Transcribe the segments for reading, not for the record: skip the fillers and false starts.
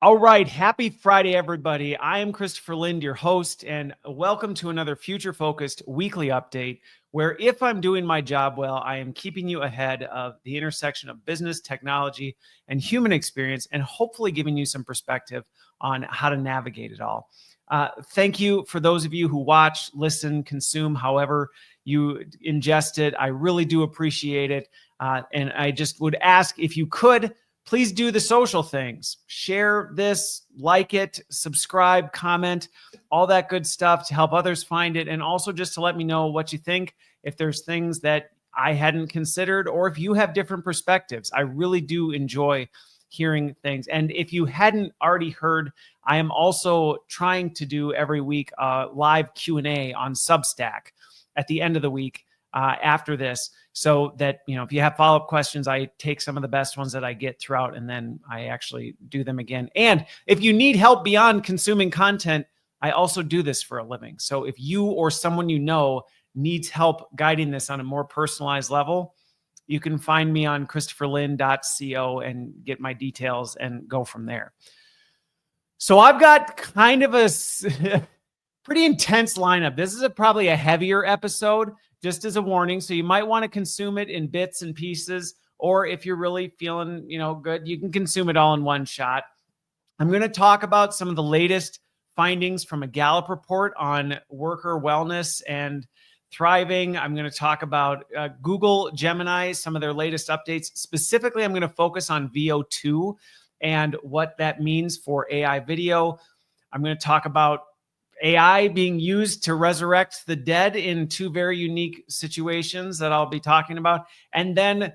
All right. Happy Friday, everybody. I am Christopher Lind, your host, and welcome to another future-focused weekly update where if I'm doing my job well, I am keeping you ahead of the intersection of business, technology, and human experience, and hopefully giving you some perspective on how to navigate it all. Thank you for those of you who watch, listen, consume, however you ingest it. I really do appreciate it. And I just would ask if you could, please do the social things. Share this, like it, subscribe, comment, all that good stuff to help others find it. And also just to let me know what you think, if there's things that I hadn't considered, or if you have different perspectives. I really do enjoy hearing things. And if you hadn't already heard, I am also trying to do every week a live Q&A on Substack at the end of the week after this. So that, if you have follow-up questions, I take some of the best ones that I get throughout, and then I actually do them again. And if you need help beyond consuming content, I also do this for a living. So if you or someone you know needs help guiding this on a more personalized level, you can find me on christopherlin.co and get my details and go from there. So I've got kind of a pretty intense lineup. This is probably a heavier episode, just as a warning. So you might want to consume it in bits and pieces, or if you're really feeling, good, you can consume it all in one shot. I'm going to talk about some of the latest findings from a Gallup report on worker wellness and thriving. I'm going to talk about Google Gemini, some of their latest updates. Specifically, I'm going to focus on VO2 and what that means for AI video. I'm going to talk about AI being used to resurrect the dead in two very unique situations that I'll be talking about. And then,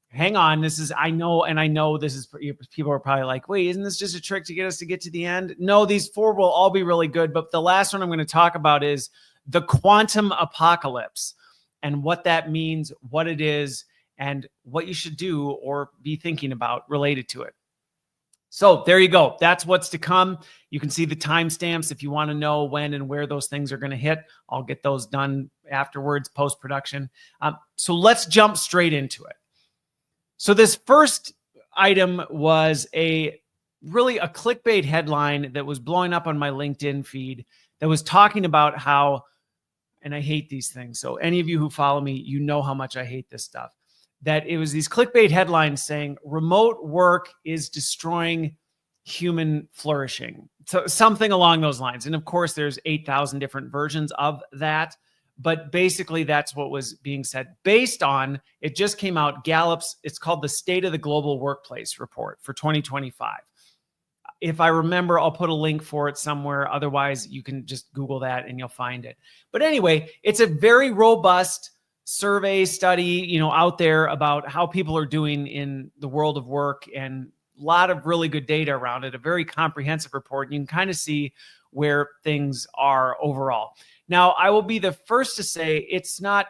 hang on, I know this is, people are probably like, wait, isn't this just a trick to get us to get to the end? No, these four will all be really good. But the last one I'm going to talk about is the quantum apocalypse and what that means, what it is, and what you should do or be thinking about related to it. So there you go. That's what's to come. You can see the timestamps if you want to know when and where those things are going to hit. I'll get those done afterwards, post-production. So let's jump straight into it. So this first item was really a clickbait headline that was blowing up on my LinkedIn feed that was talking about how, and I hate these things, so any of you who follow me, you know how much I hate this stuff, that it was these clickbait headlines saying remote work is destroying human flourishing. So something along those lines. And of course, there's 8,000 different versions of that. But basically, that's what was being said based on, it just came out, Gallup's, it's called the State of the Global Workplace Report for 2025. If I remember, I'll put a link for it somewhere. Otherwise, you can just Google that and you'll find it. But anyway, it's a very robust survey study, out there about how people are doing in the world of work, and a lot of really good data around it, a very comprehensive report. You can kind of see where things are overall. Now, I will be the first to say it's not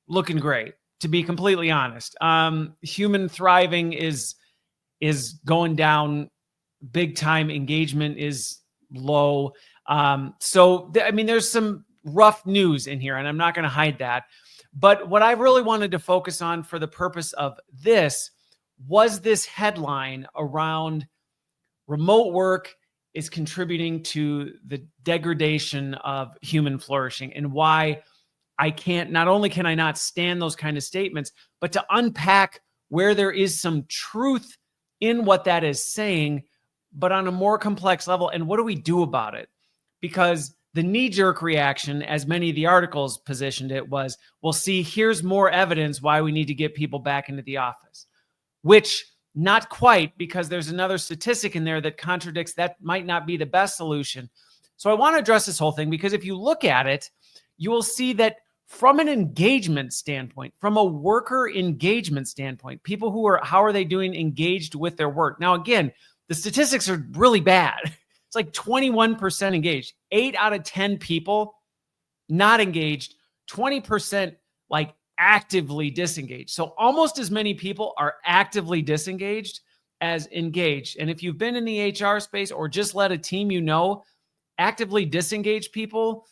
looking great, to be completely honest. Human thriving is going down big time. Engagement is low. There's some rough news in here, and I'm not going to hide that. But what I really wanted to focus on for the purpose of this was this headline around remote work is contributing to the degradation of human flourishing, and why not only can I not stand those kind of statements, but to unpack where there is some truth in what that is saying, but on a more complex level. And what do we do about it? Because the knee-jerk reaction, as many of the articles positioned it, was, well, see, here's more evidence why we need to get people back into the office, which not quite, because there's another statistic in there that contradicts that might not be the best solution. So I want to address this whole thing, because if you look at it, you will see that from an engagement standpoint, from a worker engagement standpoint, people how are they doing engaged with their work? Now, again, the statistics are really bad. It's like 21% engaged, 8 out of 10 people not engaged, 20% like actively disengaged. So almost as many people are actively disengaged as engaged. And if you've been in the HR space or just led a team, actively disengaged people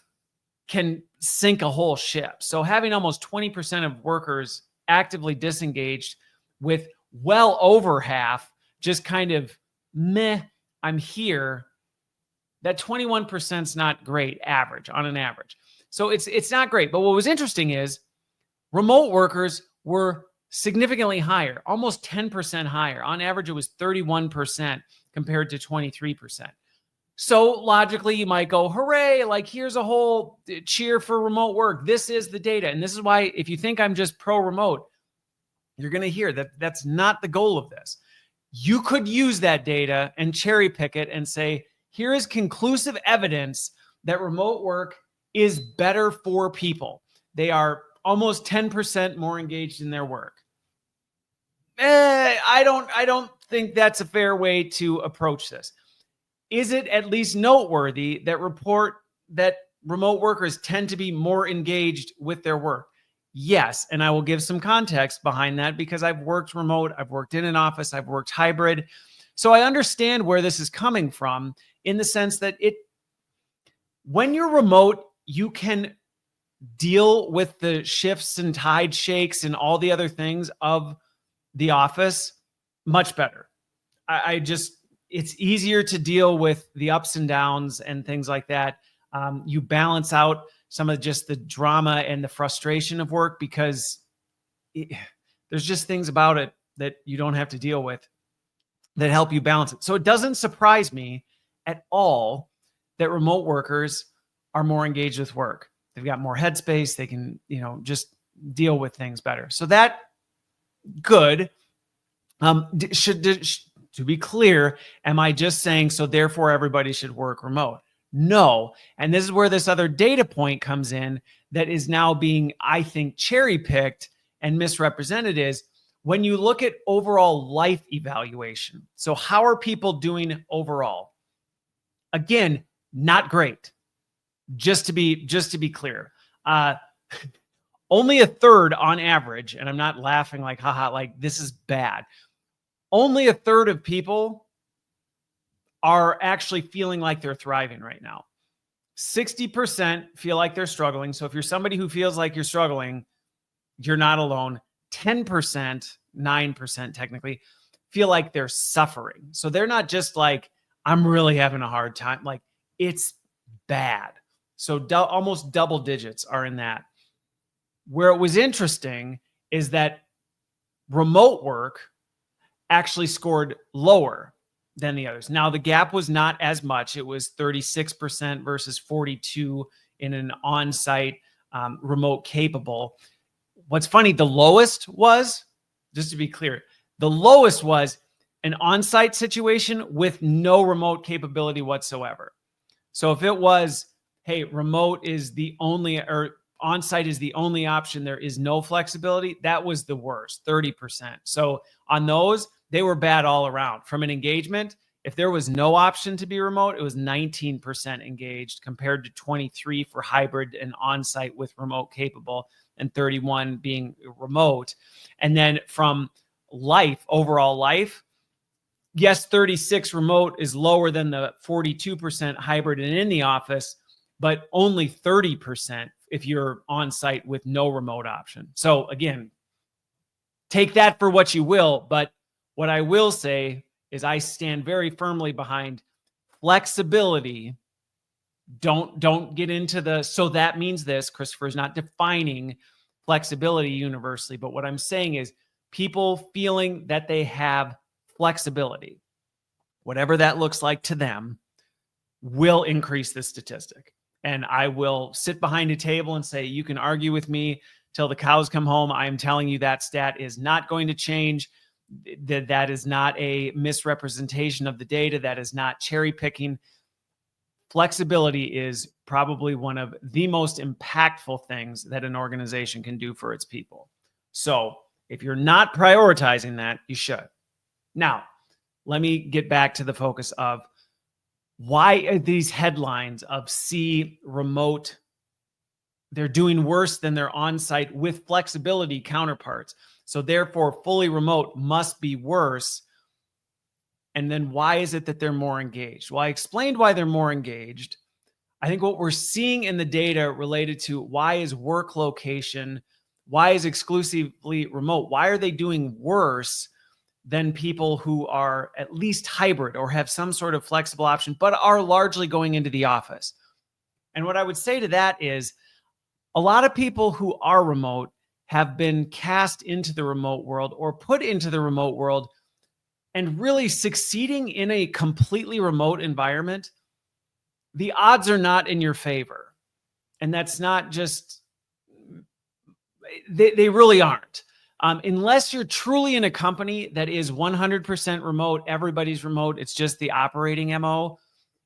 can sink a whole ship. So having almost 20% of workers actively disengaged with well over half just kind of meh, I'm here, that 21% is not great on an average. So it's not great. But what was interesting is remote workers were significantly higher, almost 10% higher. On average, it was 31% compared to 23%. So logically, you might go, hooray, like here's a whole cheer for remote work. This is the data. And this is why if you think I'm just pro-remote, you're going to hear that that's not the goal of this. You could use that data and cherry pick it and say, here is conclusive evidence that remote work is better for people. They are almost 10% more engaged in their work. I don't think that's a fair way to approach this. Is it at least noteworthy that remote workers tend to be more engaged with their work? Yes, and I will give some context behind that because I've worked remote, I've worked in an office, I've worked hybrid. So I understand where this is coming from in the sense that when you're remote, you can deal with the shifts and tide shakes and all the other things of the office much better. It's easier to deal with the ups and downs and things like that. You balance out some of just the drama and the frustration of work because there's just things about it that you don't have to deal with that help you balance it. So it doesn't surprise me at all that remote workers are more engaged with work. They've got more headspace. They can, just deal with things better. So that good. To be clear, am I just saying, so therefore everybody should work remote? No. And this is where this other data point comes in that is now being, I think, cherry-picked and misrepresented is when you look at overall life evaluation. So how are people doing overall? Again, not great. Just to be clear. Only a third on average, and I'm not laughing like, haha, like this is bad. Only a third of people are actually feeling like they're thriving right now. 60% feel like they're struggling. So if you're somebody who feels like you're struggling, you're not alone. 10%, 9% technically, feel like they're suffering. So they're not just like, I'm really having a hard time. Like it's bad. So almost double digits are in that. Where it was interesting is that remote work actually scored lower than the others. Now, the gap was not as much. It was 36% versus 42% in an on-site remote capable. What's funny, the lowest was, just to be clear, the lowest was an on-site situation with no remote capability whatsoever. So if it was, hey, remote is the only, or on-site is the only option, there is no flexibility, that was the worst, 30%. So on those, they were bad all around. From an engagement, if there was no option to be remote, it was 19% engaged compared to 23% for hybrid and on-site with remote capable and 31% being remote. And then from overall life, yes, 36% remote is lower than the 42% hybrid and in the office, but only 30% if you're on-site with no remote option. So again, take that for what you will, but what I will say is I stand very firmly behind flexibility. Don't get into so that means this. Christopher is not defining flexibility universally, but what I'm saying is people feeling that they have flexibility, whatever that looks like to them, will increase the statistic. And I will sit behind a table and say, you can argue with me till the cows come home. I am telling you that stat is not going to change. That is not a misrepresentation of the data. That is not cherry picking. Flexibility is probably one of the most impactful things that an organization can do for its people. So if you're not prioritizing that, you should. Now, let me get back to the focus of why are these headlines of remote, they're doing worse than their on-site with flexibility counterparts. So therefore, fully remote must be worse. And then why is it that they're more engaged? Well, I explained why they're more engaged. I think what we're seeing in the data related to why is work location, why is exclusively remote, why are they doing worse? than people who are at least hybrid or have some sort of flexible option, but are largely going into the office. And what I would say to that is a lot of people who are remote have been cast into the remote world or put into the remote world, and really succeeding in a completely remote environment, the odds are not in your favor. And that's not just, they really aren't. Unless you're truly in a company that is 100% remote, everybody's remote, it's just the operating MO.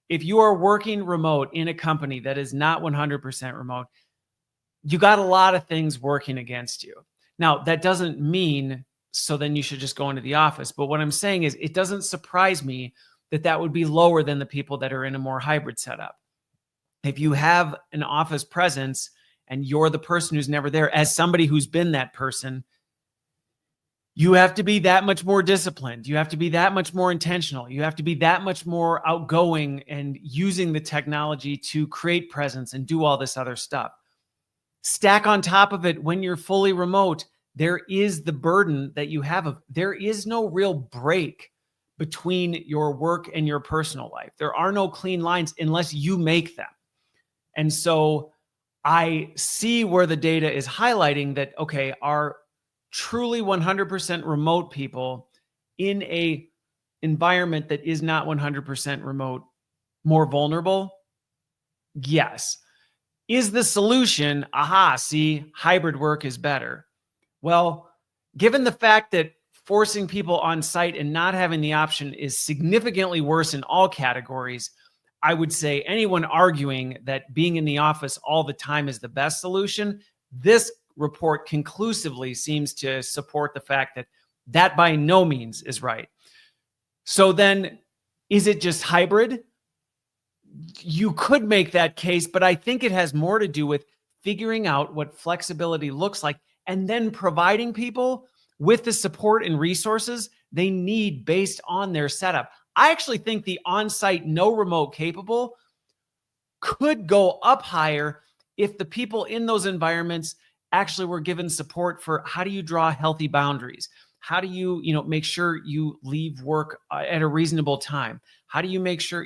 If you are working remote in a company that is not 100% remote, you got a lot of things working against you. Now, that doesn't mean so then you should just go into the office. But what I'm saying is it doesn't surprise me that that would be lower than the people that are in a more hybrid setup. If you have an office presence and you're the person who's never there, as somebody who's been that person, you have to be that much more disciplined. You have to be that much more intentional. You have to be that much more outgoing and using the technology to create presence and do all this other stuff. Stack on top of it, when you're fully remote, there is the burden that you have of, there is no real break between your work and your personal life. There are no clean lines unless you make them. And so I see where the data is highlighting that, okay, are truly 100% remote people in a environment that is not 100% remote more vulnerable? Yes. Is the solution, see, hybrid work is better? Well, given the fact that forcing people on site and not having the option is significantly worse in all categories, I would say anyone arguing that being in the office all the time is the best solution, this report conclusively seems to support the fact that that by no means is right. So then, is it just hybrid? You could make that case, but I think it has more to do with figuring out what flexibility looks like and then providing people with the support and resources they need based on their setup. I actually think the on-site, no remote capable could go up higher if the people in those environments actually were given support for how do you draw healthy boundaries? How do you, make sure you leave work at a reasonable time? How do you make sure,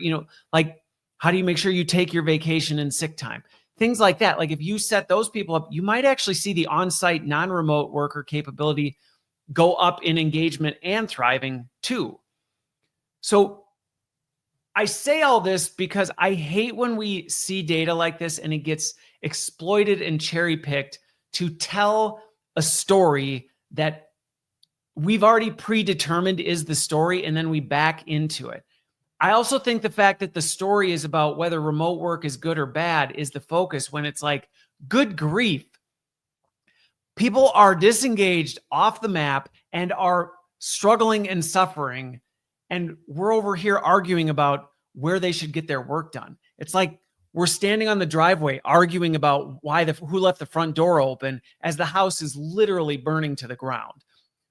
how do you make sure you take your vacation and sick time? Things like that. Like if you set those people up, you might actually see the on-site non-remote worker capability go up in engagement and thriving too. So I say all this because I hate when we see data like this and it gets exploited and cherry-picked to tell a story that we've already predetermined is the story, and then we back into it. I also think the fact that the story is about whether remote work is good or bad is the focus, when it's like, good grief. People are disengaged off the map and are struggling and suffering. And we're over here arguing about where they should get their work done. It's like we're standing on the driveway arguing about who left the front door open as the house is literally burning to the ground.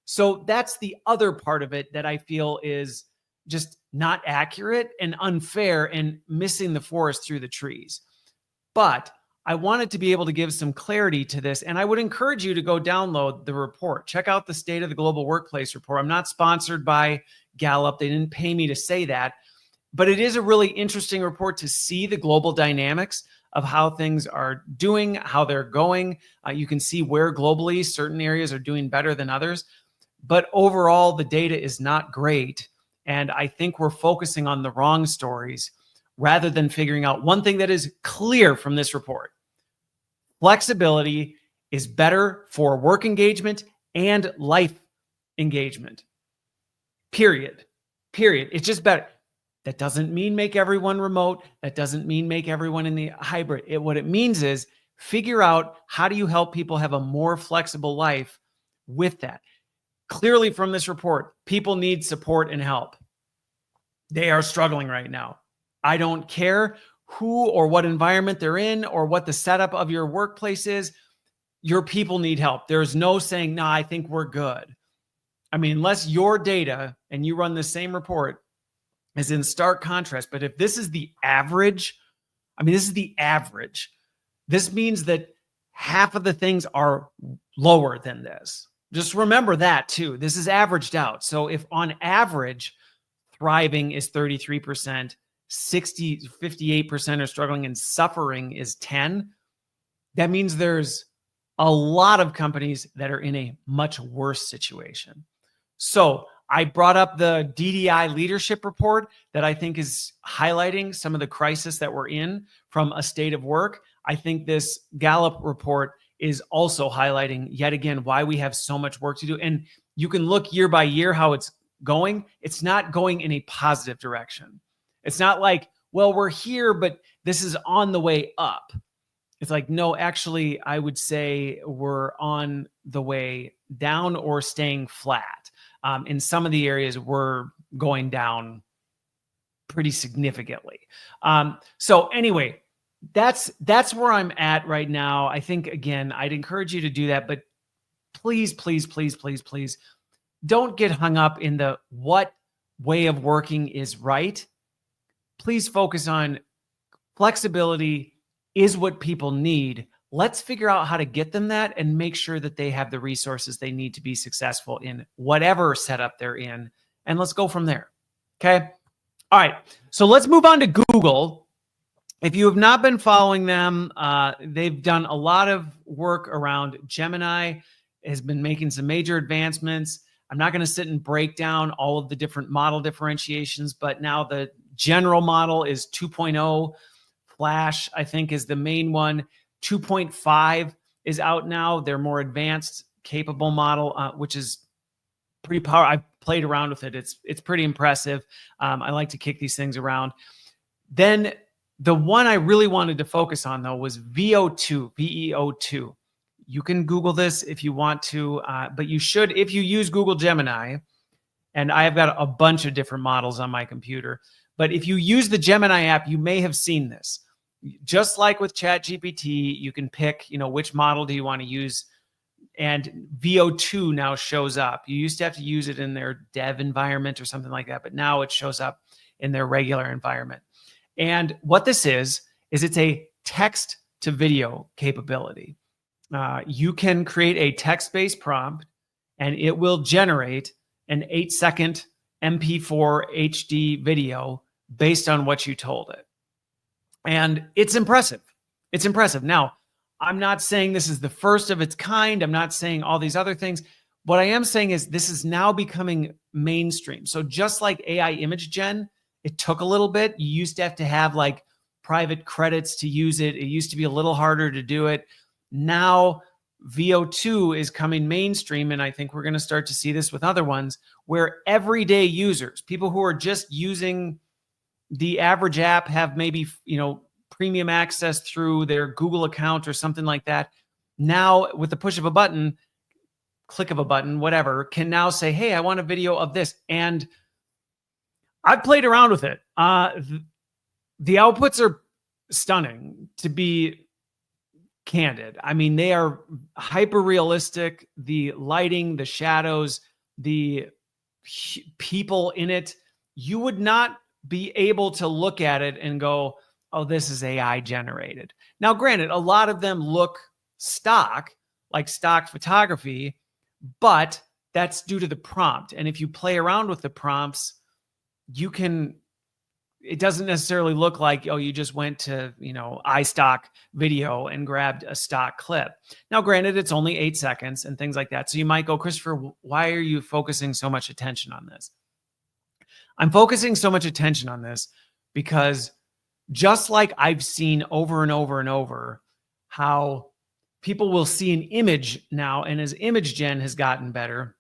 So that's the other part of it that I feel is just not accurate and unfair and missing the forest through the trees. But I wanted to be able to give some clarity to this. And I would encourage you to go download the report. Check out the State of the Global Workplace report. I'm not sponsored by Gallup. They didn't pay me to say that. But it is a really interesting report to see the global dynamics of how things are doing, how they're going. You can see where globally certain areas are doing better than others. But overall, the data is not great. And I think we're focusing on the wrong stories rather than figuring out one thing that is clear from this report. Flexibility is better for work engagement and life engagement. Period. It's just better. That doesn't mean make everyone remote. That doesn't mean make everyone in the hybrid. What it means is figure out how do you help people have a more flexible life with that. Clearly from this report, people need support and help. They are struggling right now. I don't care who or what environment they're in or what the setup of your workplace is. Your people need help. There's no saying, I think we're good. I mean, unless your data and you run the same report is in stark contrast. But if this is the average, this is the average. This means that half of the things are lower than this. Just remember that too. This is averaged out. So if on average, thriving is 33%, 58% are struggling, and suffering is 10, that means there's a lot of companies that are in a much worse situation. So I brought up the DDI leadership report that I think is highlighting some of the crisis that we're in from a state of work. I think this Gallup report is also highlighting yet again why we have so much work to do. And you can look year by year how it's going. It's not going in a positive direction. It's not like, well, we're here, but this is on the way up. It's like, no, actually, I would say we're on the way down or staying flat. In some of the areas, we're going down pretty significantly. So anyway, that's where I'm at right now. I think, again, I'd encourage you to do that, but please, please, please, please, please don't get hung up in the what way of working is right. Please focus on flexibility is what people need. Let's figure out how to get them that and make sure that they have the resources they need to be successful in whatever setup they're in. And let's go from there. Okay. All right. So let's move on to Google. If you have not been following them, they've done a lot of work around Gemini, has been making some major advancements. I'm not going to sit and break down all of the different model differentiations, but now the general model is 2.0. Flash, I think, is the main one. 2.5 is out now. They're more advanced, capable model, which is pretty powerful. I've played around with it. It's pretty impressive. I like to kick these things around. Then the one I really wanted to focus on, though, was VO2, VEO2. You can Google this if you want to, but you should, if you use Google Gemini, and I have got a bunch of different models on my computer, but if you use the Gemini app, you may have seen this. Just like with ChatGPT, you can pick, which model do you want to use, and VO2 now shows up. You used to have to use it in their dev environment or something like that, but now it shows up in their regular environment. And what this is it's a text to video capability. You can create a text-based prompt, and it will generate an 8-second MP4 HD video based on what you told it. And it's impressive. It's impressive. Now, I'm not saying this is the first of its kind. I'm not saying all these other things. What I am saying is this is now becoming mainstream. So just like AI image gen, it took a little bit. You used to have like private credits to use it. It used to be a little harder to do it. Now VO2 is coming mainstream, and I think we're going to start to see this with other ones where everyday users, people who are just using the average app, have maybe, premium access through their Google account or something like that. Now, with the push of a button, click of a button, whatever, can now say, hey, I want a video of this. And I've played around with it. The outputs are stunning, to be candid. I mean, they are hyper realistic. The lighting, the shadows, the people in it, you would not be able to look at it and go, oh, this is AI generated. Now, granted, a lot of them look stock, like stock photography, but that's due to the prompt. And if you play around with the prompts, it doesn't necessarily look like, oh, you just went to, iStock video and grabbed a stock clip. Now, granted, it's only 8 seconds and things like that. So you might go, Christopher, why are you focusing so much attention on this? I'm focusing so much attention on this because just like I've seen over and over and over how people will see an image now, and as image gen has gotten better,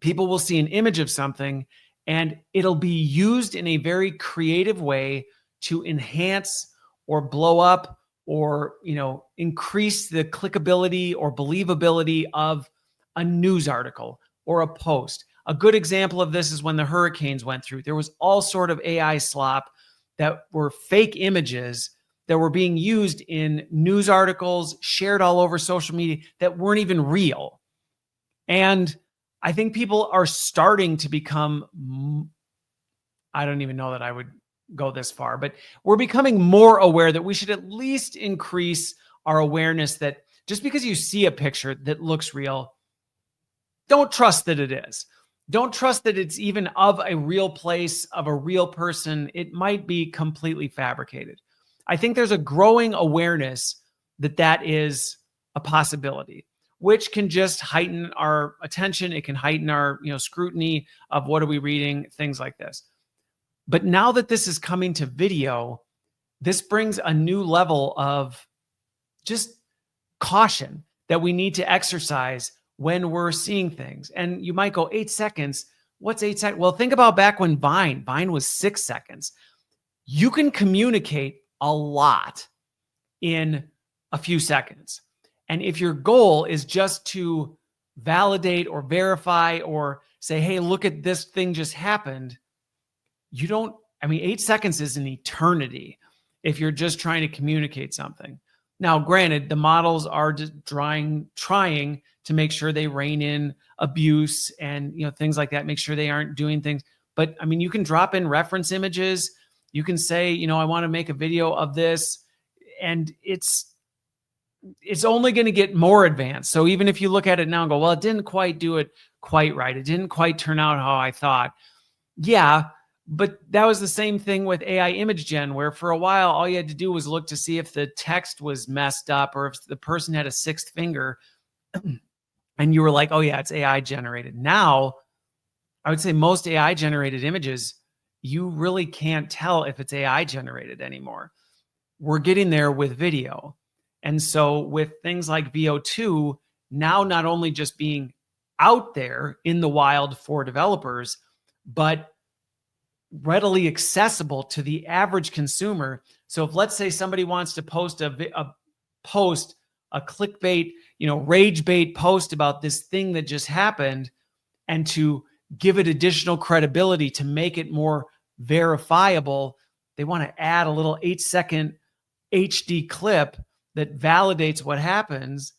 people will see an image of something and it'll be used in a very creative way to enhance or blow up or, increase the clickability or believability of a news article or a post. A good example of this is when the hurricanes went through. There was all sort of AI slop that were fake images that were being used in news articles, shared all over social media that weren't even real. And I think people are starting to become, I don't even know that I would go this far, but we're becoming more aware that we should at least increase our awareness that just because you see a picture that looks real, don't trust that it is. Don't trust that it's even of a real place, of a real person. It might be completely fabricated. I think there's a growing awareness that that is a possibility, which can just heighten our attention. It can heighten our, scrutiny of what are we reading, things like this. But now that this is coming to video, this brings a new level of just caution that we need to exercise when we're seeing things. And you might go, 8 seconds. What's 8 seconds? Well, think about back when Vine was 6 seconds. You can communicate a lot in a few seconds. And if your goal is just to validate or verify or say, hey, look at this thing just happened, 8 seconds is an eternity if you're just trying to communicate something. Now, granted, the models are just trying to make sure they rein in abuse and things like that, make sure they aren't doing things. But you can drop in reference images. You can say, I want to make a video of this, and it's only going to get more advanced. So even if you look at it now and go, well, it didn't quite do it quite right. It didn't quite turn out how I thought. Yeah, but that was the same thing with AI image gen, where for a while, all you had to do was look to see if the text was messed up or if the person had a sixth finger. And you were like, oh yeah, it's AI generated. Now, I would say most AI generated images, you really can't tell if it's AI generated anymore. We're getting there with video. And so with things like VO2, now not only just being out there in the wild for developers, but readily accessible to the average consumer. So if, let's say, somebody wants to post a clickbait, rage bait post about this thing that just happened, and to give it additional credibility to make it more verifiable, they want to add a little 8-second HD clip that validates what happens.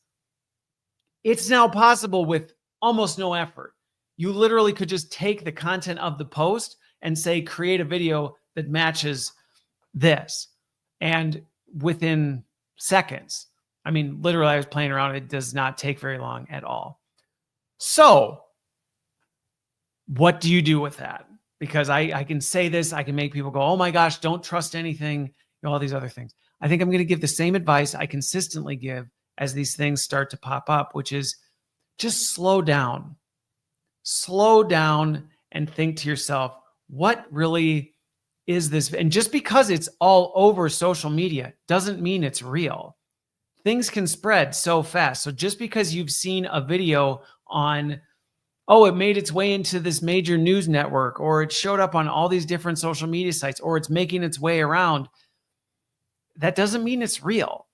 It's now possible with almost no effort. You literally could just take the content of the post and say, create a video that matches this. And within seconds, literally, I was playing around. It does not take very long at all. So what do you do with that? Because I can say this, I can make people go, oh my gosh, don't trust anything, all these other things. I think I'm going to give the same advice I consistently give as these things start to pop up, which is just slow down. Slow down and think to yourself, what really is this? And just because it's all over social media doesn't mean it's real. Things can spread so fast. So just because you've seen a video on, it made its way into this major news network, or it showed up on all these different social media sites, or it's making its way around, that doesn't mean it's real.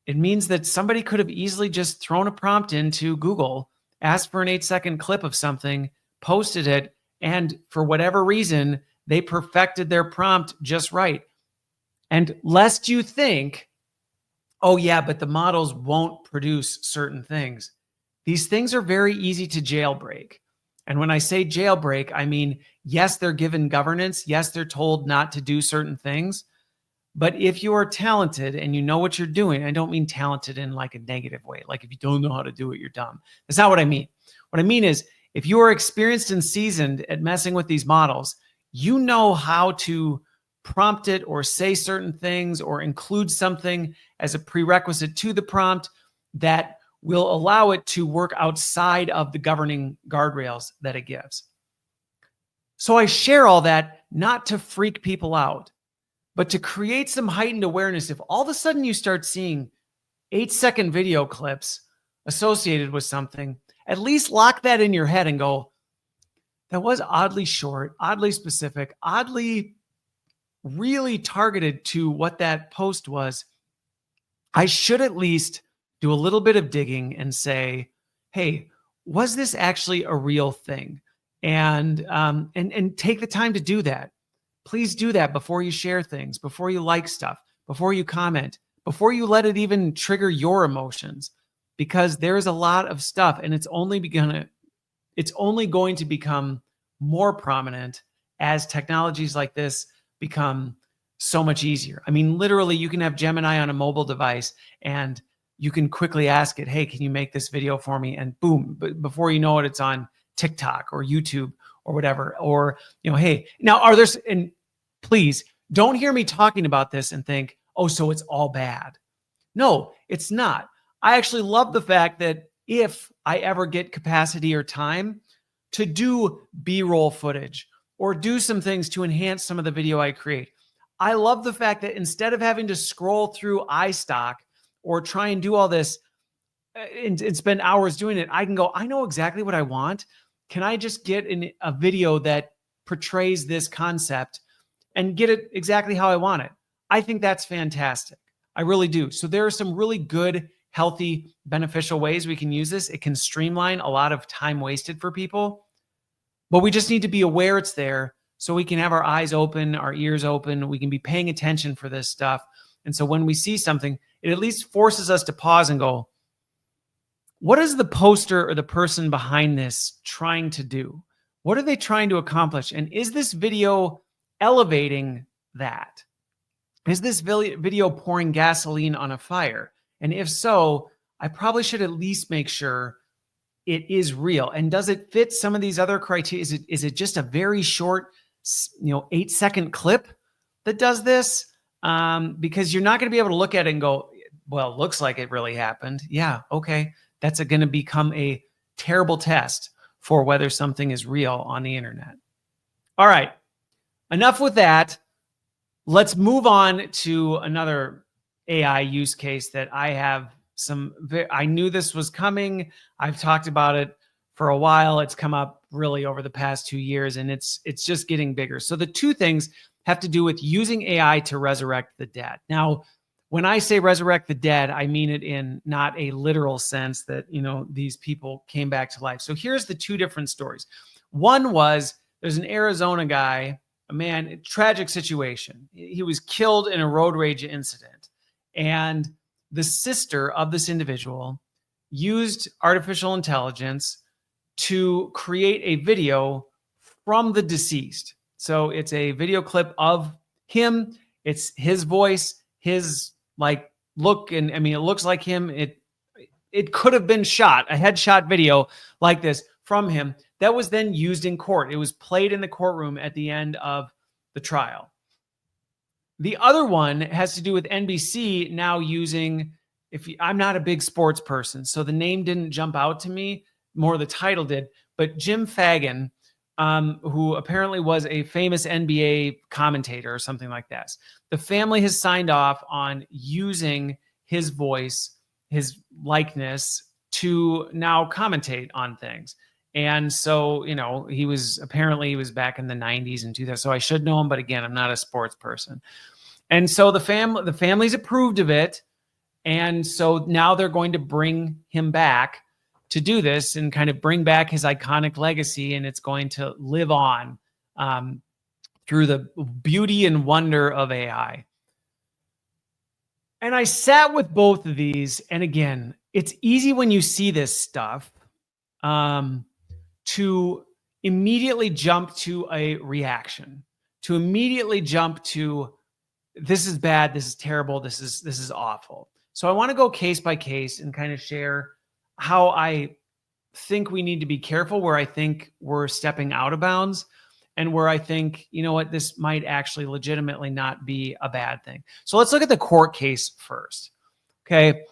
It means that somebody could have easily just thrown a prompt into Google, asked for an 8-second clip of something, posted it, and for whatever reason, they perfected their prompt just right. And lest you think, oh yeah, but the models won't produce certain things. These things are very easy to jailbreak. And when I say jailbreak, I mean, yes, they're given governance. Yes, they're told not to do certain things. But if you are talented and you know what you're doing, I don't mean talented in like a negative way. Like if you don't know how to do it, you're dumb. That's not what I mean. What I mean is, if you are experienced and seasoned at messing with these models, you know how to prompt it or say certain things or include something as a prerequisite to the prompt that will allow it to work outside of the governing guardrails that it gives. So I share all that not to freak people out, but to create some heightened awareness. If all of a sudden you start seeing 8-second video clips associated with something, at least lock that in your head and go, that was oddly short, oddly specific, oddly really targeted to what that post was. I should at least do a little bit of digging and say, hey, was this actually a real thing? And take the time to do that. Please do that before you share things, before you like stuff, before you comment, before you let it even trigger your emotions, because there's a lot of stuff, and it's only going to become more prominent as technologies like this become so much easier. Literally, you can have Gemini on a mobile device, and you can quickly ask it, hey, can you make this video for me? And boom, but before you know it, it's on TikTok or YouTube or whatever. Or, hey, now and please don't hear me talking about this and think, oh, so it's all bad. No, it's not. I actually love the fact that if I ever get capacity or time to do B-roll footage or do some things to enhance some of the video I create, I love the fact that instead of having to scroll through iStock or try and do all this and spend hours doing it, I can go, I know exactly what I want. Can I just get a video that portrays this concept and get it exactly how I want it? I think that's fantastic. I really do. So there are some really good, healthy, beneficial ways we can use this. It can streamline a lot of time wasted for people, but we just need to be aware it's there so we can have our eyes open, our ears open. We can be paying attention for this stuff. And so when we see something, it at least forces us to pause and go, what is the poster or the person behind this trying to do? What are they trying to accomplish? And is this video elevating that? Is this video pouring gasoline on a fire? And if so, I probably should at least make sure it is real. And does it fit some of these other criteria? Is it just a very short, 8-second clip that does this? Because you're not going to be able to look at it and go, well, it looks like it really happened. Yeah, okay. That's going to become a terrible test for whether something is real on the internet. All right, enough with that. Let's move on to another AI use case that I have I knew this was coming. I've talked about it for a while. It's come up really over the past 2 years, and it's just getting bigger. So the two things have to do with using AI to resurrect the dead. Now, when I say resurrect the dead, I mean it in not a literal sense that, these people came back to life. So here's the two different stories. One was there's an Arizona guy, a man, tragic situation. He was killed in a road rage incident. And the sister of this individual used artificial intelligence to create a video from the deceased. So it's a video clip of him. It's his voice, his look. And I mean, it looks like him. It could have been shot, a headshot video like this from him that was then used in court. It was played in the courtroom at the end of the trial. The other one has to do with NBC now using, I'm not a big sports person, so the name didn't jump out to me, more the title did, but Jim Fagan, who apparently was a famous NBA commentator or something like that. The family has signed off on using his voice, his likeness to now commentate on things. And so, he was back in the 90s and 2000s. So I should know him, but again, I'm not a sports person. And so the family's approved of it. And so now they're going to bring him back to do this and kind of bring back his iconic legacy. And it's going to live on through the beauty and wonder of AI. And I sat with both of these. And again, it's easy when you see this stuff to immediately jump to a reaction, to immediately jump to, this is bad, this is terrible, this is awful. So I want to go case by case and kind of share how I think we need to be careful, where I think we're stepping out of bounds, and where I think, this might actually legitimately not be a bad thing. So let's look at the court case first. Okay.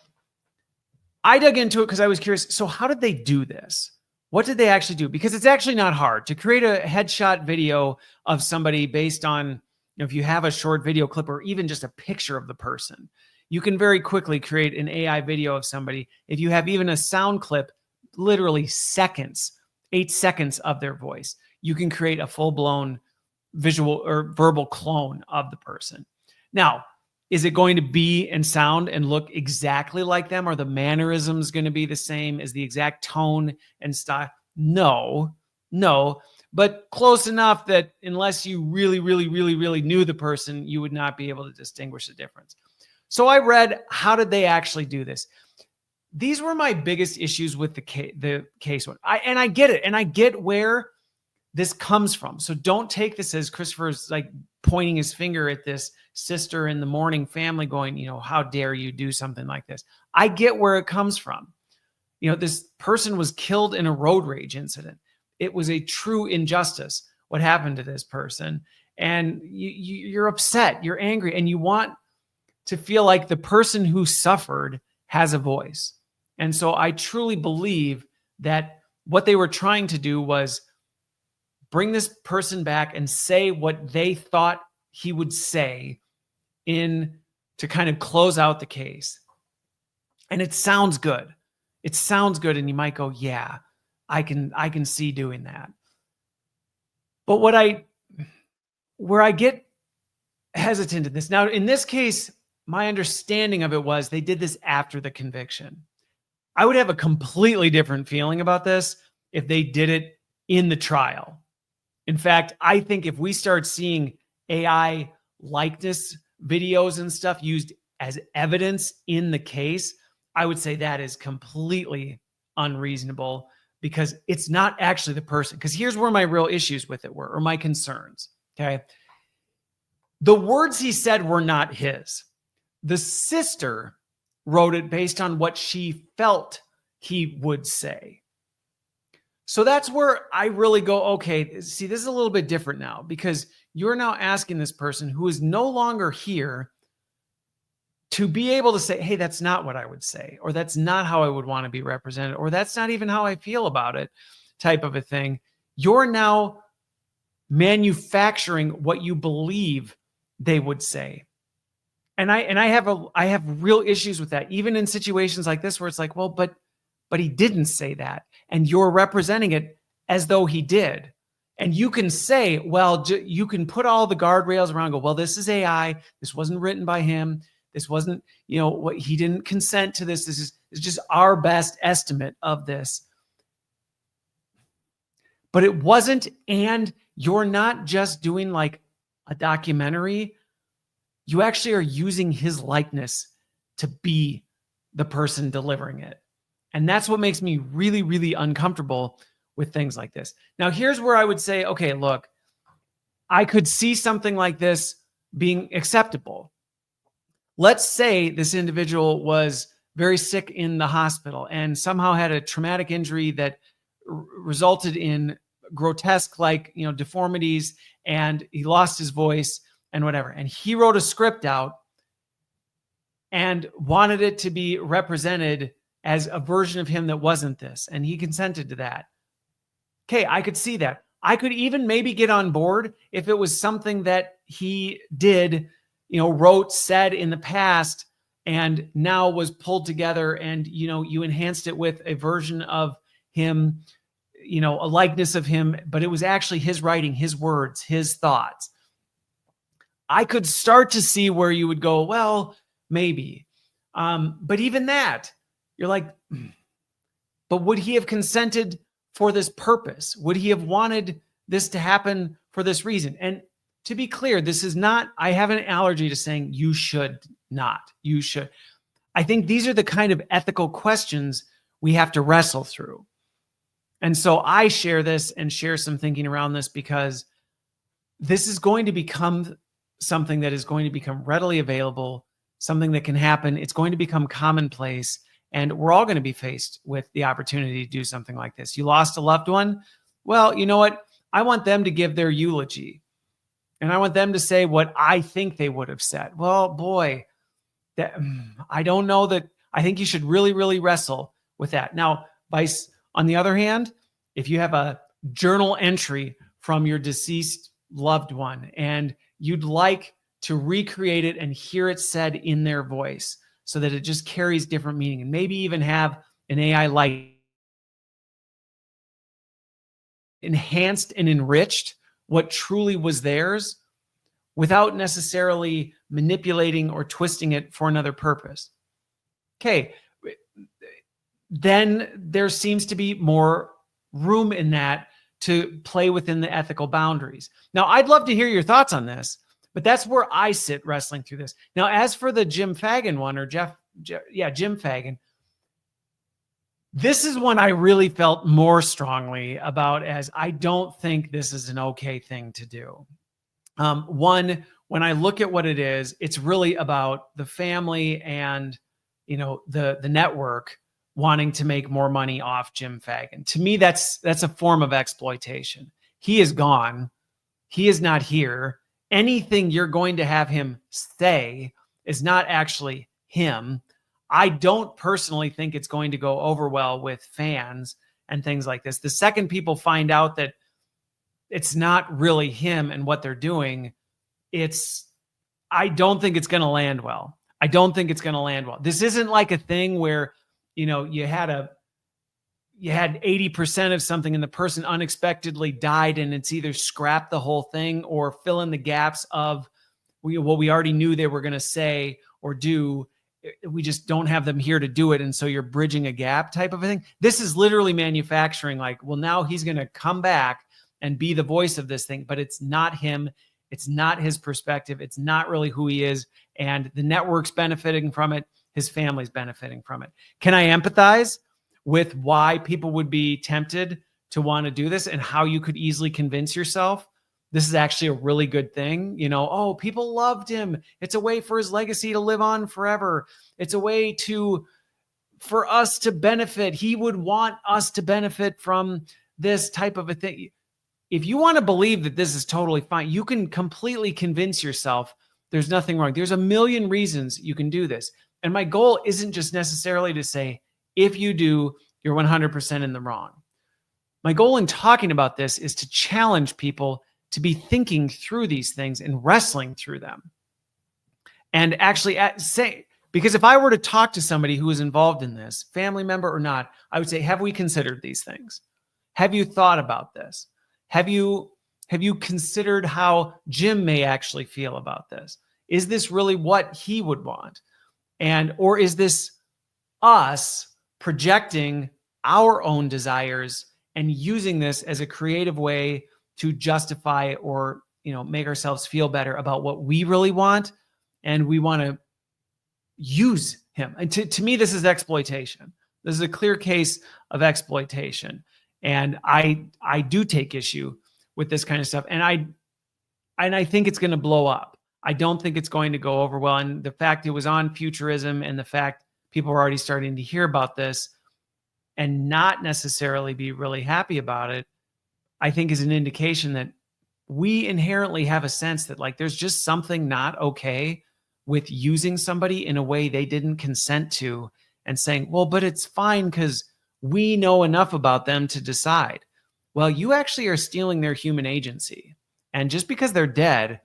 I dug into it because I was curious. So how did they do this? What did they actually do? Because it's actually not hard to create a headshot video of somebody based on, if you have a short video clip or even just a picture of the person. You can very quickly create an AI video of somebody. If you have even a sound clip, literally seconds, 8 seconds of their voice, you can create a full-blown visual or verbal clone of the person. Now, is it going to be and sound and look exactly like them? Are the mannerisms going to be the same? Is the exact tone and style? No, but close enough that unless you really, really, really, really knew the person, you would not be able to distinguish the difference. So I read, how did they actually do this? These were my biggest issues with the case one. And I get it. And I get where this comes from. So don't take this as Christopher's pointing his finger at this sister in the mourning family going, how dare you do something like this? I get where it comes from. This person was killed in a road rage incident. It was a true injustice what happened to this person. And you're upset, you're angry, and you want to feel like the person who suffered has a voice. And so I truly believe that what they were trying to do was bring this person back and say what they thought he would say to kind of close out the case. And it sounds good. It sounds good. And you might go, yeah, I can see doing that. But where I get hesitant in this, now in this case, my understanding of it was they did this after the conviction. I would have a completely different feeling about this if they did it in the trial. In fact, I think if we start seeing AI likeness videos and stuff used as evidence in the case, I would say that is completely unreasonable because it's not actually the person. Because here's where my real issues with it were, or my concerns, okay? The words he said were not his. The sister wrote it based on what she felt he would say. So that's where I really go, okay, see, this is a little bit different now because you're now asking this person who is no longer here to be able to say, hey, that's not what I would say, or that's not how I would want to be represented, or that's not even how I feel about it, type of a thing. You're now manufacturing what you believe they would say. And I have real issues with that, even in situations like this where it's like, well, but he didn't say that. And you're representing it as though he did. And you can say, well, you can put all the guardrails around, go, well, this is AI. This wasn't written by him. This wasn't, what he didn't consent to this. This is just our best estimate of this. But it wasn't, and you're not just doing like a documentary. You actually are using his likeness to be the person delivering it. And that's what makes me really, really uncomfortable with things like this. Now, here's where I would say, okay, look, I could see something like this being acceptable. Let's say this individual was very sick in the hospital and somehow had a traumatic injury that resulted in grotesque, deformities, and he lost his voice and whatever. And he wrote a script out and wanted it to be represented as a version of him that wasn't this. And he consented to that. Okay, I could see that. I could even maybe get on board if it was something that he did, wrote, said in the past, and now was pulled together and, you enhanced it with a version of him, a likeness of him, but it was actually his writing, his words, his thoughts. I could start to see where you would go, well, maybe. But even that, you're like, but would he have consented for this purpose? Would he have wanted this to happen for this reason? And to be clear, this is not, I have an allergy to saying you should not, you should. I think these are the kind of ethical questions we have to wrestle through. And so I share this and share some thinking around this because this is going to become something that is going to become readily available, something that can happen. It's going to become commonplace. And we're all going to be faced with the opportunity to do something like this. You lost a loved one. Well, you know what? I want them to give their eulogy. And I want them to say what I think they would have said. Well, boy, I don't know that. I think you should really, really wrestle with that. Now, on the other hand, if you have a journal entry from your deceased loved one and you'd like to recreate it and hear it said in their voice, so that it just carries different meaning, and maybe even have an AI like enhanced and enriched what truly was theirs without necessarily manipulating or twisting it for another purpose. Okay, then there seems to be more room in that to play within the ethical boundaries. Now, I'd love to hear your thoughts on this, but that's where I sit wrestling through this. Now, as for the Jim Fagan one, or Jim Fagan, this is one I really felt more strongly about, as I don't think this is an okay thing to do. One, when I look at what it is, it's really about the family and, the network wanting to make more money off Jim Fagan. To me, that's a form of exploitation. He is gone. He is not here. Anything you're going to have him say is not actually him. I don't personally think it's going to go over well with fans and things like this. The second people find out that it's not really him and what they're doing, I don't think it's going to land well. I don't think it's going to land well. This isn't like a thing where, you had 80% of something and the person unexpectedly died and it's either scrap the whole thing or fill in the gaps of what we already knew they were going to say or do. We just don't have them here to do it. And so you're bridging a gap type of a thing. This is literally manufacturing now he's going to come back and be the voice of this thing, but it's not him. It's not his perspective. It's not really who he is. And the network's benefiting from it. His family's benefiting from it. Can I empathize with why people would be tempted to want to do this and how you could easily convince yourself this is actually a really good thing? People loved him. It's a way for his legacy to live on forever. It's a way for us to benefit. He would want us to benefit from this type of a thing. If you want to believe that this is totally fine, you can completely convince yourself there's nothing wrong. There's a million reasons you can do this. And my goal isn't just necessarily to say, if you do, you're 100% in the wrong. My goal in talking about this is to challenge people to be thinking through these things and wrestling through them. And actually say, because if I were to talk to somebody who is involved in this, family member or not, I would say, have we considered these things? Have you thought about this? Have you considered how Jim may actually feel about this? Is this really what he would want? Or is this us projecting our own desires and using this as a creative way to justify or, make ourselves feel better about what we really want? And we want to use him. And to me, this is exploitation. This is a clear case of exploitation. And I do take issue with this kind of stuff. And I think it's going to blow up. I don't think it's going to go over well. And the fact it was on Futurism and the fact people are already starting to hear about this and not necessarily be really happy about it, I think is an indication that we inherently have a sense that there's just something not okay with using somebody in a way they didn't consent to and saying, well, but it's fine because we know enough about them to decide. Well, you actually are stealing their human agency. And just because they're dead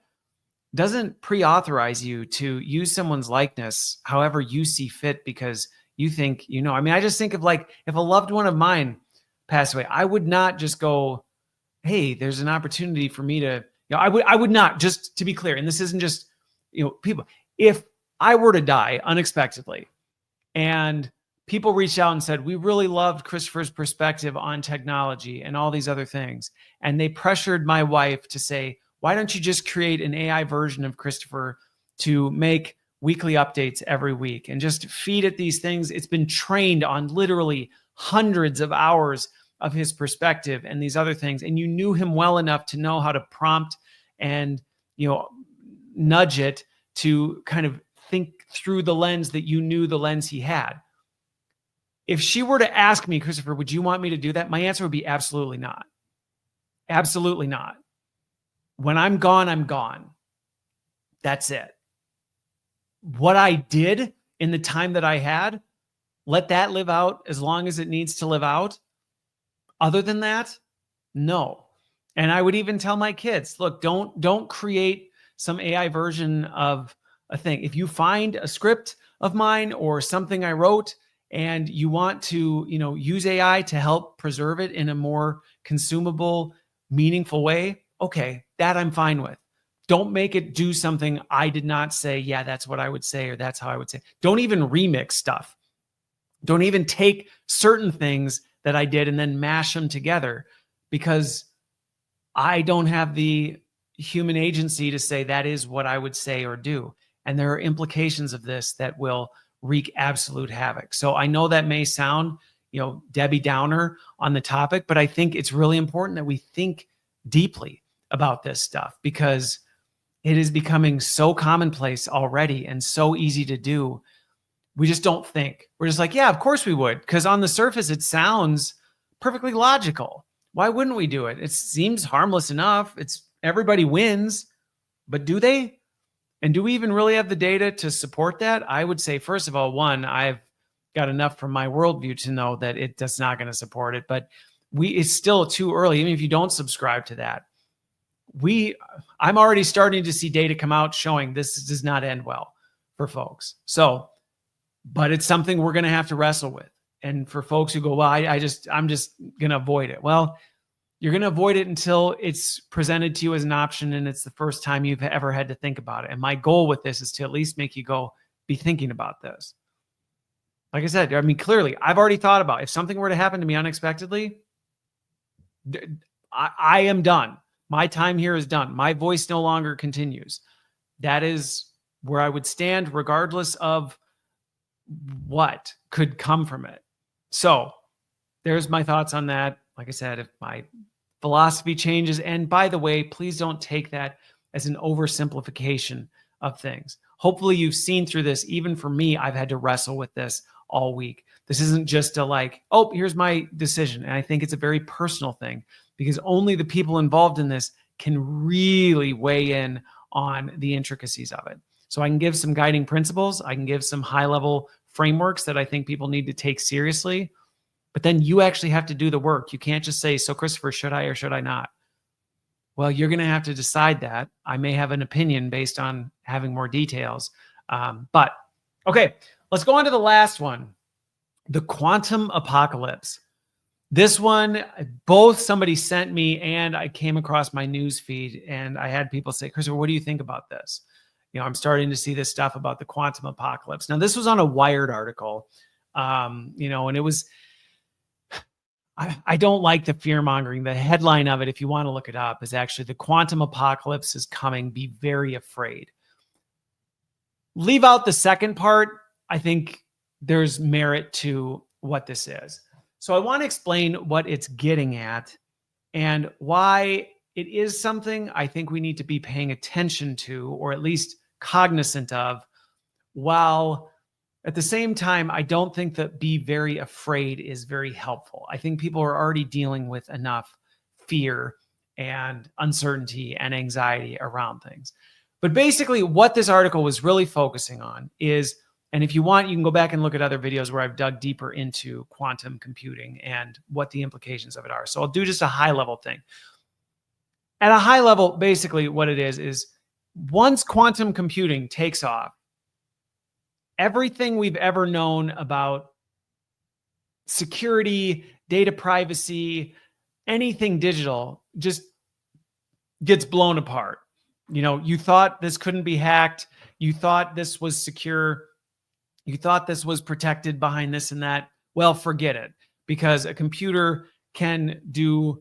doesn't pre-authorize you to use someone's likeness however you see fit because you think, I just think of if a loved one of mine passed away, I would not just go, hey, there's an opportunity for me to, I would not, just to be clear, and this isn't just, people, if I were to die unexpectedly and people reached out and said, we really loved Christopher's perspective on technology and all these other things, and they pressured my wife to say, why don't you just create an AI version of Christopher to make weekly updates every week and just feed it these things? It's been trained on literally hundreds of hours of his perspective and these other things. And you knew him well enough to know how to prompt and, nudge it to kind of think through the lens that you knew the lens he had. If she were to ask me, Christopher, would you want me to do that? My answer would be absolutely not. Absolutely not. When I'm gone, I'm gone. That's it. What I did in the time that I had, let that live out as long as it needs to live out. Other than that, no. And I would even tell my kids, look, don't create some AI version of a thing. If you find a script of mine or something I wrote and you want to, use AI to help preserve it in a more consumable, meaningful way, okay, that I'm fine with. Don't make it do something I did not say, yeah, that's what I would say, or that's how I would say. Don't even remix stuff. Don't even take certain things that I did and then mash them together, because I don't have the human agency to say that is what I would say or do. And there are implications of this that will wreak absolute havoc. So I know that may sound, Debbie Downer on the topic, but I think it's really important that we think deeply about this stuff, because It is becoming so commonplace already and so easy to do. We just don't think. We're just like, yeah, of course we would. Because on the surface, it sounds perfectly logical. Why wouldn't we do it? It seems harmless enough. It's everybody wins. But do they? And do we even really have the data to support that? I would say, first of all, one, I've got enough from my worldview to know that it does not going to support it. But it's still too early, even if you don't subscribe to that. I'm already starting to see data come out showing this does not end well for folks. So, but it's something we're going to have to wrestle with. And for folks who go, well, I'm just going to avoid it. Well, you're going to avoid it until it's presented to you as an option and it's the first time you've ever had to think about it. And my goal with this is to at least make you go, be thinking about this. Like I said, I mean, clearly, I've already thought about if something were to happen to me unexpectedly, I am done. My time here is done. My voice no longer continues. That is where I would stand regardless of what could come from it. So there's my thoughts on that. Like I said, if my philosophy changes, and by the way, please don't take that as an oversimplification of things. Hopefully you've seen through this. Even for me, I've had to wrestle with this all week. This isn't just a like, oh, here's my decision. And I think it's a very personal thing because only the people involved in this can really weigh in on the intricacies of it. So I can give some guiding principles. I can give some high-level frameworks that I think people need to take seriously. But then you actually have to do the work. You can't just say, so Christopher, should I or should I not? Well, you're going to have to decide that. I may have an opinion based on having more details. But okay, let's go on to the last one, the quantum apocalypse. This one, both somebody sent me and I came across my news feed and I had people say, Christopher, what do you think about this? I'm starting to see this stuff about the quantum apocalypse. Now, this was on a Wired article, and it was, I don't like the fear mongering. The headline of it, if you want to look it up, is actually the quantum apocalypse is coming. Be very afraid. Leave out the second part. I think there's merit to what this is. So I want to explain what it's getting at and why it is something I think we need to be paying attention to, or at least cognizant of, while at the same time, I don't think that be very afraid is very helpful. I think people are already dealing with enough fear and uncertainty and anxiety around things. But basically what this article was really focusing on is, and if you want, you can go back and look at other videos where I've dug deeper into quantum computing and what the implications of it are. So I'll do just a high level thing. At a high level, basically what it is once quantum computing takes off, everything we've ever known about security, data privacy, anything digital just gets blown apart. You thought this couldn't be hacked. You thought this was secure. You thought this was protected behind this and that. Well, forget it, because a computer can do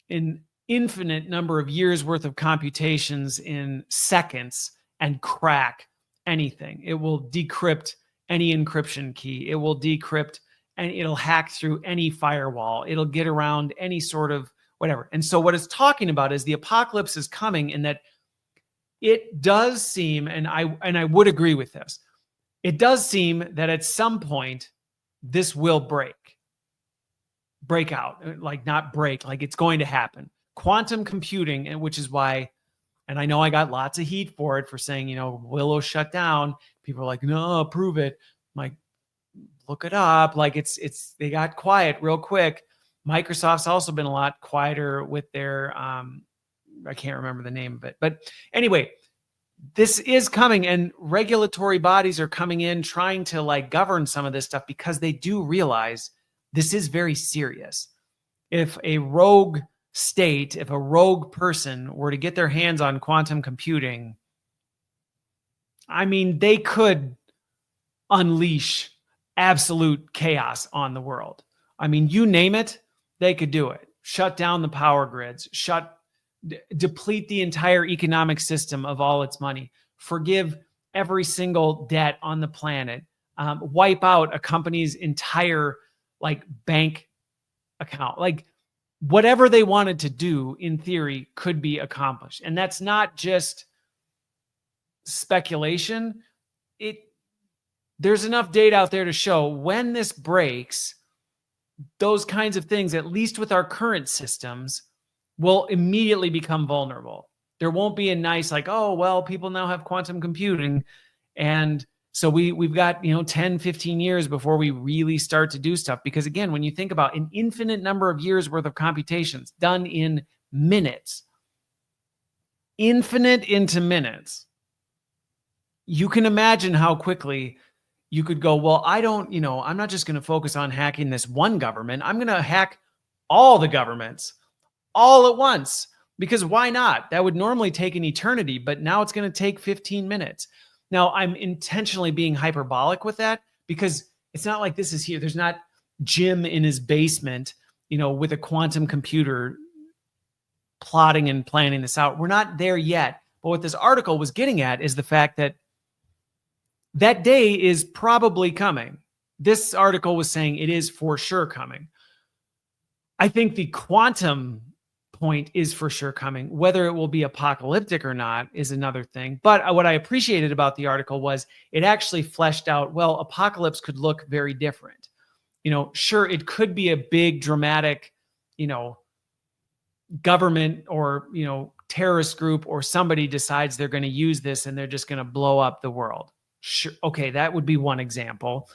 an infinite number of years worth of computations in seconds and crack anything. It will decrypt any encryption key. It will decrypt and it'll hack through any firewall. It'll get around any sort of whatever. And so what it's talking about is the apocalypse is coming, in that it does seem, and I would agree with this, it does seem that at some point this will break out, like not break, like it's going to happen. Quantum computing, and which is why, and I know I got lots of heat for it for saying, Willow shut down. People are like, no, prove it. I'm like, look it up. Like they got quiet real quick. Microsoft's also been a lot quieter with their, I can't remember the name of it, but anyway, this is coming, and regulatory bodies are coming in trying to govern some of this stuff because they do realize this is very serious. If a rogue state, if a rogue person were to get their hands on quantum computing, I mean, they could unleash absolute chaos on the world. I mean, you name it, they could do it. Shut down the power grids, deplete the entire economic system of all its money, forgive every single debt on the planet, wipe out a company's entire bank account. Whatever they wanted to do in theory could be accomplished. And that's not just speculation. There's enough data out there to show when this breaks, those kinds of things, at least with our current systems, will immediately become vulnerable. There won't be a nice like, oh, well, people now have quantum computing. And so we've got, 10, 15 years before we really start to do stuff. Because again, when you think about an infinite number of years worth of computations done in minutes, infinite into minutes, you can imagine how quickly you could go, well, I'm not just going to focus on hacking this one government. I'm going to hack all the governments all at once, because why not? That would normally take an eternity, but now it's going to take 15 minutes. Now, I'm intentionally being hyperbolic with that because it's not like this is here. There's not Jim in his basement, with a quantum computer plotting and planning this out. We're not there yet. But what this article was getting at is the fact that that day is probably coming. This article was saying it is for sure coming. I think the quantum point is for sure coming. Whether it will be apocalyptic or not is another thing. But what I appreciated about the article was it actually fleshed out, well, apocalypse could look very different. Sure, it could be a big dramatic, government or, terrorist group or somebody decides they're going to use this and they're just going to blow up the world. Sure. Okay, that would be one example.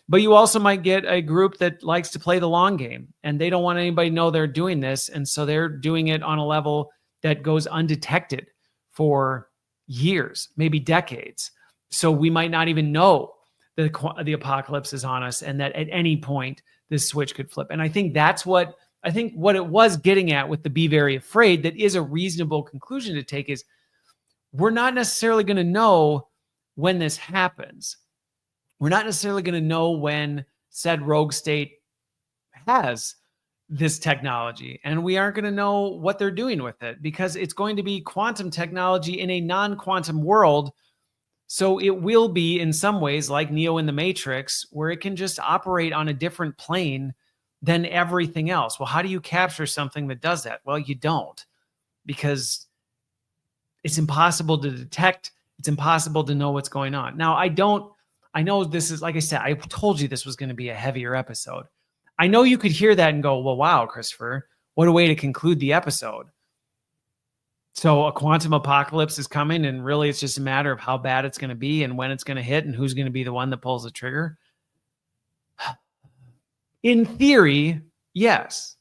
But you also might get a group that likes to play the long game and they don't want anybody to know they're doing this. And so they're doing it on a level that goes undetected for years, maybe decades. So we might not even know that the apocalypse is on us and that at any point this switch could flip. And I think that's what it was getting at with the be very afraid, that is a reasonable conclusion to take, is we're not necessarily going to know when this happens. We're not necessarily going to know when said rogue state has this technology, and we aren't going to know what they're doing with it because it's going to be quantum technology in a non-quantum world. So it will be in some ways like Neo in the Matrix, where it can just operate on a different plane than everything else. Well, how do you capture something that does that? Well, you don't, because it's impossible to detect. It's impossible to know what's going on. Now, I know this is, like I said, I told you this was going to be a heavier episode. I know you could hear that and go, well, wow, Christopher, what a way to conclude the episode. So a quantum apocalypse is coming, and really it's just a matter of how bad it's going to be and when it's going to hit and who's going to be the one that pulls the trigger. In theory, yes.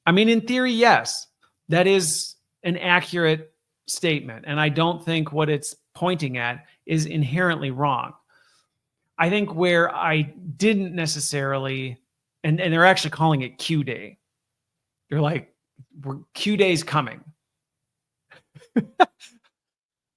In theory, yes. That is an accurate statement. And I don't think what it's pointing at is inherently wrong. I think where I didn't necessarily, and they're actually calling it Q Day. They're like, Q Day's coming.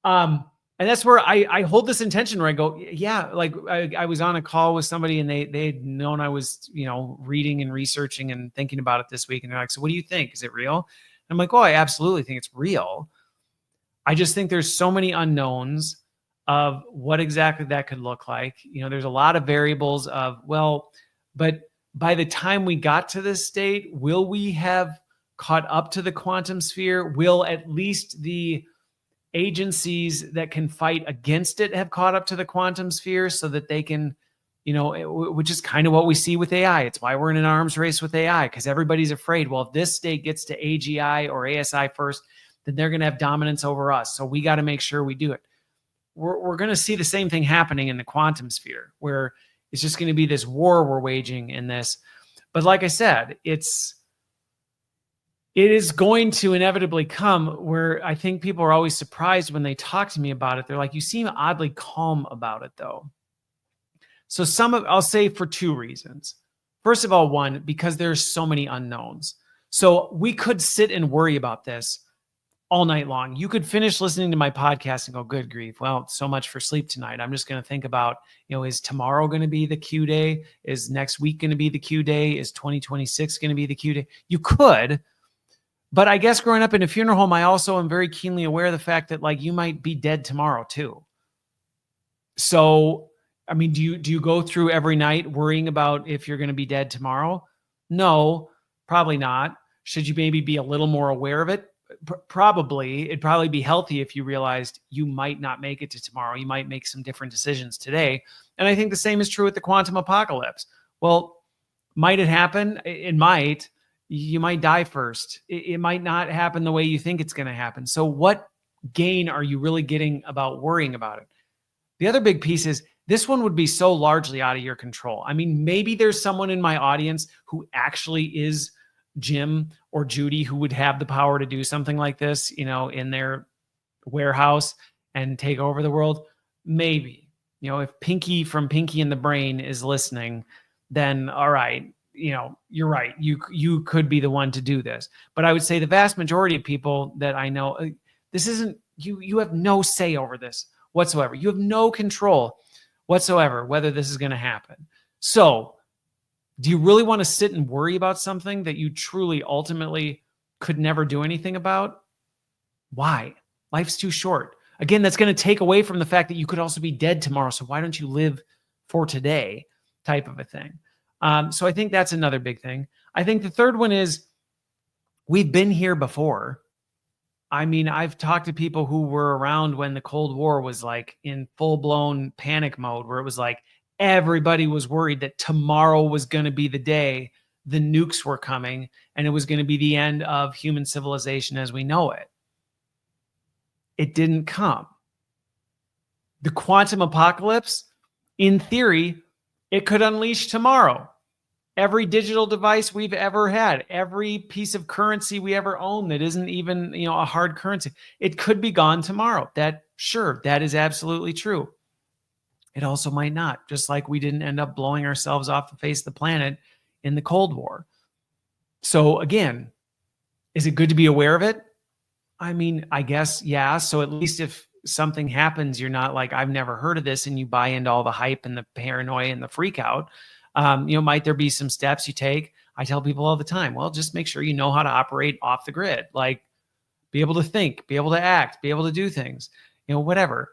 And that's where I hold this intention where I go, yeah, like I was on a call with somebody and they'd known I was, reading and researching and thinking about it this week. And they're like, so what do you think? Is it real? And I'm like, oh, I absolutely think it's real. I just think there's so many unknowns of what exactly that could look like. There's a lot of variables of, well, but by the time we got to this state, will we have caught up to the quantum sphere? Will at least the agencies that can fight against it have caught up to the quantum sphere so that they can, which is kind of what we see with AI. It's why we're in an arms race with AI, because everybody's afraid, well, if this state gets to AGI or ASI first, then they're going to have dominance over us. So we got to make sure we do it. We're going to see the same thing happening in the quantum sphere, where it's just going to be this war we're waging in this. But like I said, it is going to inevitably come where I think people are always surprised when they talk to me about it. They're like, you seem oddly calm about it though. So I'll say for two reasons. First of all, one, because there's so many unknowns. So we could sit and worry about this all night long. You could finish listening to my podcast and go, good grief. Well, so much for sleep tonight. I'm just going to think about, is tomorrow going to be the Q day? Is next week going to be the Q day? Is 2026 going to be the Q day? You could. But I guess growing up in a funeral home, I also am very keenly aware of the fact that like you might be dead tomorrow too. So, do you go through every night worrying about if you're going to be dead tomorrow? No, probably not. Should you maybe be a little more aware of it? Probably it'd probably be healthy if you realized you might not make it to tomorrow. You might make some different decisions today. And I think the same is true with the quantum apocalypse. Well, might it happen? It might. You might die first. It might not happen the way you think it's going to happen. So what gain are you really getting about worrying about it? The other big piece is this one would be so largely out of your control. I mean, maybe there's someone in my audience who actually is Jim or Judy who would have the power to do something like this, in their warehouse and take over the world. Maybe, if Pinky from Pinky and the Brain is listening, then all right, you're right. You could be the one to do this. But I would say the vast majority of people that I know, this isn't, you have no say over this whatsoever. You have no control whatsoever whether this is going to happen. So do you really want to sit and worry about something that you truly ultimately could never do anything about? Why? Life's too short. Again, that's going to take away from the fact that you could also be dead tomorrow. So why don't you live for today, type of a thing? So I think that's another big thing. I think the third one is we've been here before. I mean, I've talked to people who were around when the Cold War was like in full-blown panic mode, where it was like everybody was worried that tomorrow was going to be the day the nukes were coming and it was going to be the end of human civilization as we know it. It didn't come. The quantum apocalypse, in theory, it could unleash tomorrow. Every digital device we've ever had, every piece of currency we ever own that isn't even, a hard currency, it could be gone tomorrow. That is absolutely true. It also might not, just like we didn't end up blowing ourselves off the face of the planet in the Cold War. So again, is it good to be aware of it? I mean, I guess, yeah. So at least if something happens, you're not like, I've never heard of this, and you buy into all the hype and the paranoia and the freak out. Might there be some steps you take? I tell people all the time, well, just make sure you know how to operate off the grid, like be able to think, be able to act, be able to do things, whatever.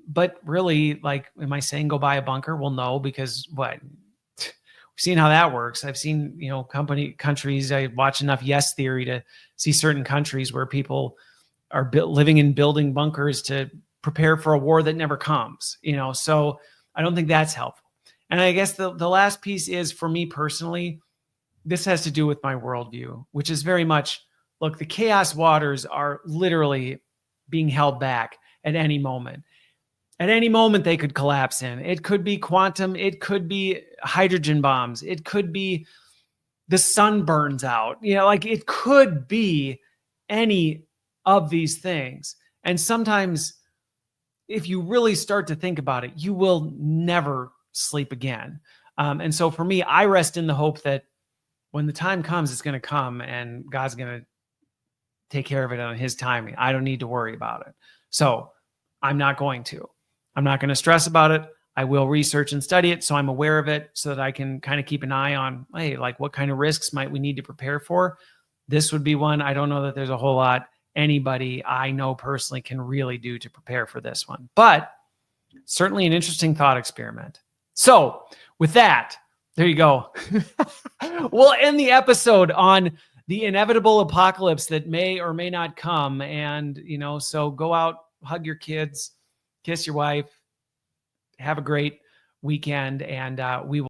But really, like, am I saying go buy a bunker? Well, no, because what? We've seen how that works. I've seen, countries, I watch enough Yes Theory to see certain countries where people are living in building bunkers to prepare for a war that never comes, so I don't think that's helpful. And I guess the last piece is, for me personally, this has to do with my worldview, which is very much, look, the chaos waters are literally being held back at any moment. At any moment, they could collapse in. It could be quantum. It could be hydrogen bombs. It could be the sun burns out. It could be any of these things. And sometimes, if you really start to think about it, you will never sleep again. And so for me, I rest in the hope that when the time comes, it's going to come and God's going to take care of it on his timing. I don't need to worry about it. So I'm not going to. I'm not going to stress about it. I will research and study it so I'm aware of it, so that I can kind of keep an eye on, hey, like, what kind of risks might we need to prepare for? This would be one. I don't know that there's a whole lot anybody I know personally can really do to prepare for this one, but certainly an interesting thought experiment. So with that, there you go. We'll end the episode on the inevitable apocalypse that may or may not come. And, so go out, hug your kids, kiss your wife, have a great weekend, and we will